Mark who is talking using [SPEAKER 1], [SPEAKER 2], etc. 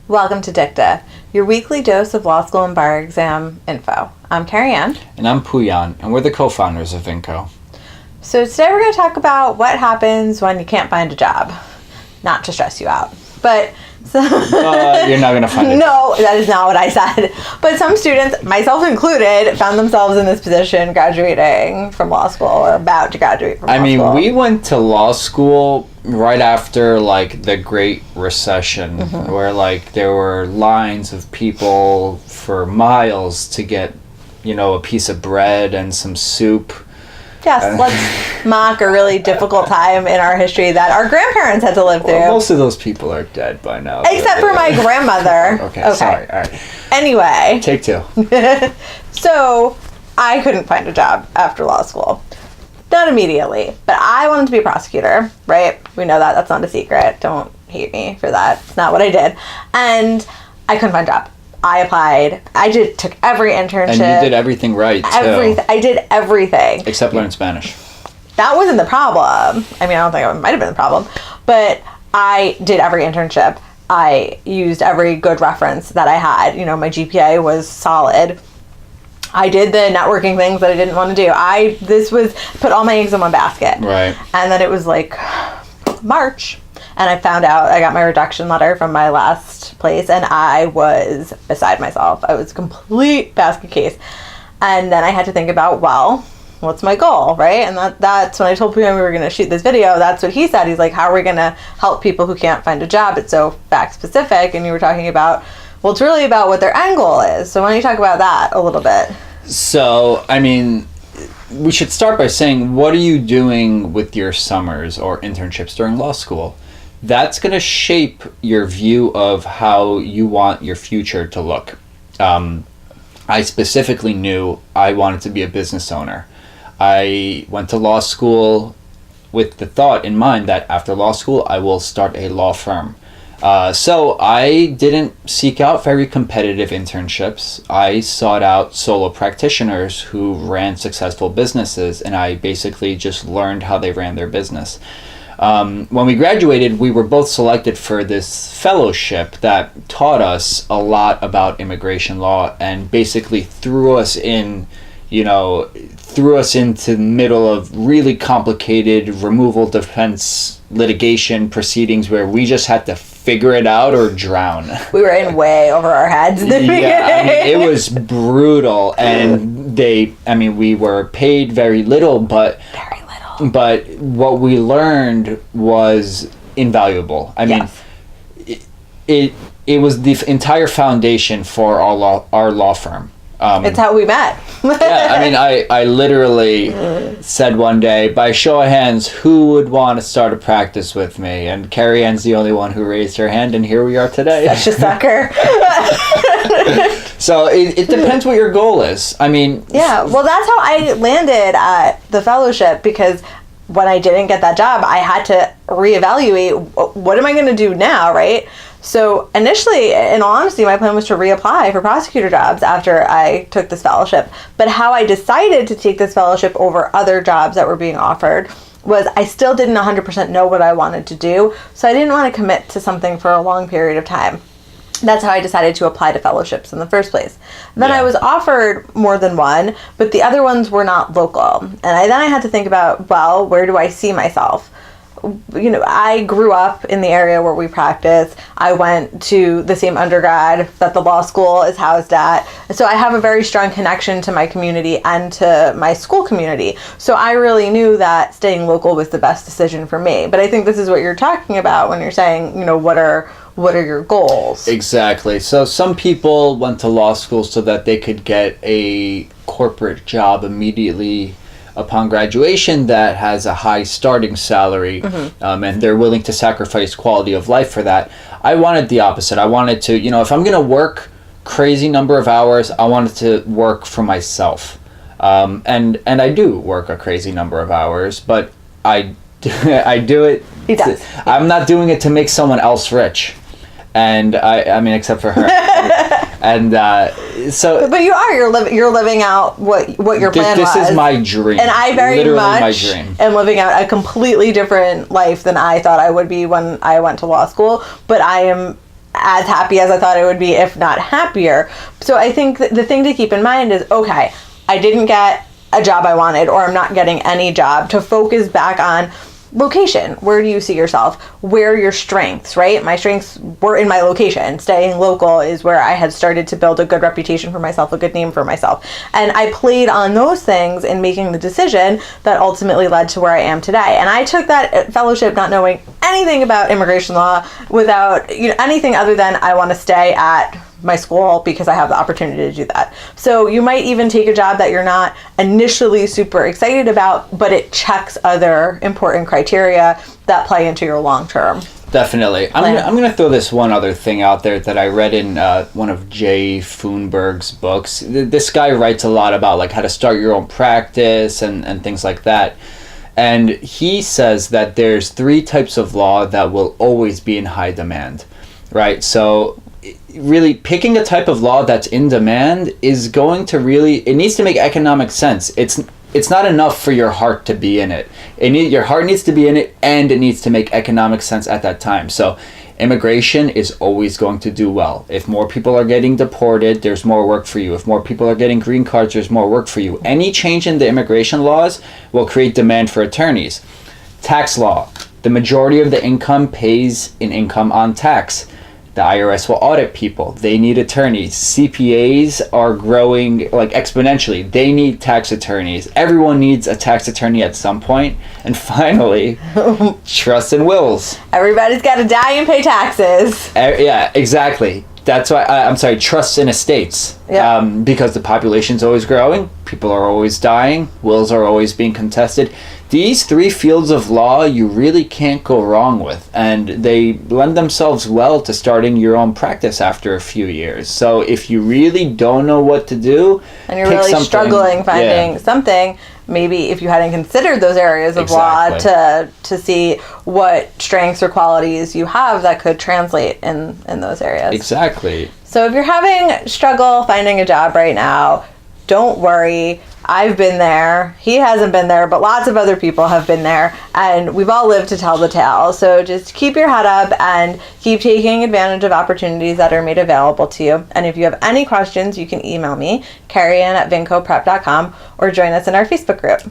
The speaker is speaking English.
[SPEAKER 1] Welcome to Dicta, your weekly dose of law school and bar exam info. I'm Carrie Ann.
[SPEAKER 2] And I'm Puyan, and we're the co-founders of Vinco.
[SPEAKER 1] So today we're going to talk about what happens when you can't find a job. Not to stress you out, but...
[SPEAKER 2] You're not going to find it.
[SPEAKER 1] No, that is not what I said. But some students, myself included, found themselves in this position graduating from law school or about to graduate from law school.
[SPEAKER 2] We went to law school right after, the Great Recession, where, there were lines of people for miles to get, a piece of bread and some soup.
[SPEAKER 1] Yes, let's mock a really difficult time in our history that our grandparents had to live through.
[SPEAKER 2] Well, most of those people are dead by now.
[SPEAKER 1] Except for my grandmother.
[SPEAKER 2] Okay, sorry. All right.
[SPEAKER 1] Anyway.
[SPEAKER 2] Take two.
[SPEAKER 1] So, I couldn't find a job after law school. Not immediately, but I wanted to be a prosecutor, right? We know that. That's not a secret. Don't hate me for that. It's not what I did. And I couldn't find a job. I applied. Took every internship.
[SPEAKER 2] And you did everything right, too.
[SPEAKER 1] I did everything.
[SPEAKER 2] Except learn Spanish. That
[SPEAKER 1] wasn't the problem. I don't think it might have been the problem. But I did every internship. I used every good reference that I had. My GPA was solid. I did the networking things that I didn't want to do. This was put all my eggs in one basket.
[SPEAKER 2] Right.
[SPEAKER 1] And then it was March. And I found out, I got my reduction letter from my last place, and I was beside myself. I was a complete basket case. And then I had to think about, what's my goal, right? And that's when I told Puyan we were going to shoot this video. That's what he said. He's like, how are we going to help people who can't find a job? It's so fact specific. And you were talking about, it's really about what their end goal is. So why don't you talk about that a little bit?
[SPEAKER 2] So, we should start by saying, what are you doing with your summers or internships during law school? That's going to shape your view of how you want your future to look. I specifically knew I wanted to be a business owner. I went to law school with the thought in mind that after law school, I will start a law firm. So I didn't seek out very competitive internships. I sought out solo practitioners who ran successful businesses, and I basically just learned how they ran their business. When we graduated, we were both selected for this fellowship that taught us a lot about immigration law and basically threw us into the middle of really complicated removal defense litigation proceedings where we just had to figure it out or drown.
[SPEAKER 1] We were in way over our heads in the beginning.
[SPEAKER 2] It was brutal, and we were paid very little, but what we learned was invaluable.
[SPEAKER 1] Yes.
[SPEAKER 2] It was the entire foundation for our law firm.
[SPEAKER 1] It's how we met.
[SPEAKER 2] I literally said one day, by show of hands, who would want to start a practice with me? And Carrie Ann's the only one who raised her hand, and here we are today.
[SPEAKER 1] Such a sucker.
[SPEAKER 2] So it depends what your goal is.
[SPEAKER 1] Yeah, well, that's how I landed at the fellowship, because when I didn't get that job, I had to reevaluate, what am I going to do now, right? So initially, in all honesty, my plan was to reapply for prosecutor jobs after I took this fellowship. But how I decided to take this fellowship over other jobs that were being offered was I still didn't 100% know what I wanted to do. So I didn't want to commit to something for a long period of time. That's how I decided to apply to fellowships in the first place. Then I was offered more than one, but the other ones were not local. And then I had to think about, where do I see myself? I grew up in the area where we practice. I went to the same undergrad that the law school is housed at. So I have a very strong connection to my community and to my school community. So I really knew that staying local was the best decision for me. But I think this is what you're talking about when you're saying, what are your goals?
[SPEAKER 2] Exactly. So some people went to law school so that they could get a corporate job immediately upon graduation that has a high starting salary, and they're willing to sacrifice quality of life for that. I wanted the opposite. I wanted to, if I'm going to work crazy number of hours, I wanted to work for myself. And I do work a crazy number of hours, but I do it.
[SPEAKER 1] He does.
[SPEAKER 2] I'm not doing it to make someone else rich. And except for her. And so.
[SPEAKER 1] But you're living out what your plan was.
[SPEAKER 2] This is my dream.
[SPEAKER 1] And I very much am living out a completely different life than I thought I would be when I went to law school. But I am as happy as I thought it would be, if not happier. So I think the thing to keep in mind is, okay, I didn't get a job I wanted, or I'm not getting any job, to focus back on location. Where do you see yourself? Where are your strengths, right? My strengths were in my location. Staying local is where I had started to build a good reputation for myself, a good name for myself. And I played on those things in making the decision that ultimately led to where I am today. And I took that fellowship not knowing anything about immigration law, without anything other than I want to stay at my school because I have the opportunity to do that. So you might even take a job that you're not initially super excited about, but it checks other important criteria that play into your long-term.
[SPEAKER 2] Definitely. I'm gonna throw this one other thing out there that I read in one of Jay Foonberg's books. This guy writes a lot about like how to start your own practice and things like that. And he says that there's 3 types of law that will always be in high demand, right? So really picking a type of law that's in demand is going to it needs to make economic sense. It's not enough for your heart to be in it. Your heart needs to be in it, and it needs to make economic sense at that time. So immigration is always going to do well. If more people are getting deported, there's more work for you. If more people are getting green cards, there's more work for you. Any change in the immigration laws will create demand for attorneys. Tax law. The majority of the income pays in income on tax. The IRS will audit people. They need attorneys. CPAs are growing like exponentially. They need tax attorneys. Everyone needs a tax attorney at some point. And finally, trusts and wills.
[SPEAKER 1] Everybody's got to die and pay taxes.
[SPEAKER 2] Yeah, exactly. That's why, trusts and estates.
[SPEAKER 1] Yeah.
[SPEAKER 2] Because the population's always growing. People are always dying. Wills are always being contested. These 3 fields of law you really can't go wrong with, and they lend themselves well to starting your own practice after a few years. So if you really don't know what to do,
[SPEAKER 1] and you're really struggling finding something, maybe if you hadn't considered those areas of law to see what strengths or qualities you have that could translate in those areas.
[SPEAKER 2] Exactly.
[SPEAKER 1] So if you're having struggle finding a job right now, don't worry. I've been there. He hasn't been there, but lots of other people have been there, and we've all lived to tell the tale. So just keep your head up and keep taking advantage of opportunities that are made available to you. And if you have any questions, you can email me, carrieann@vincoprep.com, or join us in our Facebook group.